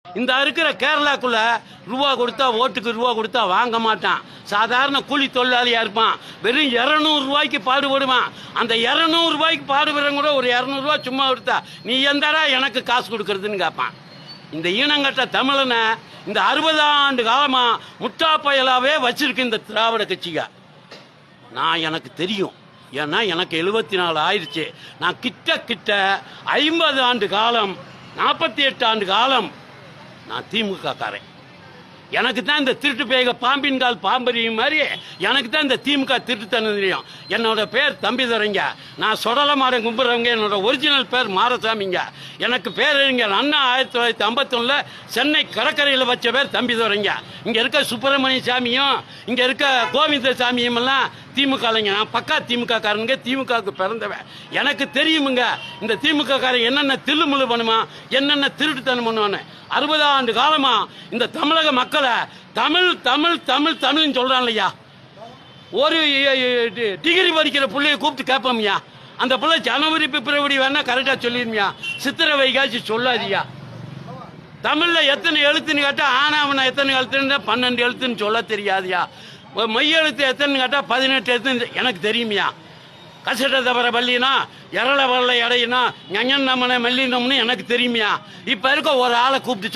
இந்த இருக்கிற கேரளாக்குள்ள ரூபா கொடுத்தா ஓட்டுக்கு ரூபா கொடுத்தா வாங்க மாட்டான். சாதாரண கூலி தொழிலாளியா இருப்பான். வெறும் 200 ரூபாய்க்கு பாடுபடுவான். அந்த 200 ரூபாய்க்கு பாடுபடுறவங்க கூட ஒரு 200 ரூபாய் சும்மா கொடுத்தா நீ எந்தடா எனக்கு காசு கொடுக்கறதுன்னு கேட்பான். இந்த ஈனங்கட்ட தமிழனை இந்த 60 ஆண்டு காலமா முட்டா பயலாவே வச்சிருக்கு இந்த திராவிட கட்சிக. எனக்கு தெரியும். ஏன்னா எனக்கு 74 ஆயிடுச்சு. நான் கிட்ட 50 ஆண்டு காலம் 48 ஆண்டு காலம் நான் திமுக காரன். எனக்கு தான் இந்த திருட்டு பேக பாம்பின் கால் பாம்பரியும் மாதிரி எனக்கு தான் இந்த திமுக திருட்டு தெரியும். என்னோட பேர் தம்பிதுரைங்க. நான் சொடல மாடம் கும்பிட்றவங்க. என்னோட ஒரிஜினல் பேர் மாரசாமிங்க. எனக்கு பேரறிஞர் அண்ணா 1951 சென்னை கடற்கரையில் வச்ச பேர் தம்பிதுரைங்க. இங்கே இருக்க சுப்பிரமணிய சாமியும் இங்கே இருக்க கோவிந்த சாமியும் எல்லாம் திமுகலைங்க. நான் பக்கா திமுக காரனுங்க. திமுகவுக்கு பிறந்தவன். எனக்கு தெரியுமுங்க இந்த திமுக காரன் என்னென்ன தில்லுமுள்ளு பண்ணுவான், என்னென்ன திருட்டுத்தனம் பண்ணுவான்னு. 60 ஆண்டு காலமா இந்த தமிழக மக்களை தமிழ் தமிழ் தமிழ் தமிழ்னு சொல்றான் இல்லையா. ஒரு டிகிரி படிக்கிற பிள்ளைய கூப்பிட்டு கேட்போம்யா. அந்த பிள்ளை ஜனவரி பிப்ரவரி வேணா கரெக்டா சொல்லிருமியா. சித்திரை வைகாசி சொல்லாதியா. தமிழ்ல எத்தனை எழுத்துன்னு கேட்டா ஆனாவனா எத்தனை எழுத்துன்னு 12 எழுத்துன்னு சொல்ல தெரியாதியா. மைய எழுத்து எத்தனை கேட்டா 18 எழுத்து எனக்கு தெரியுமியா. கசட்ட தவற பள்ளினா எரள வரல இடையினா ஞஞன் நம்மனை மெல்லினம்னு எனக்கு தெரியுமியா. இப்ப இருக்க ஒரு ஆளை கூப்பிட்டு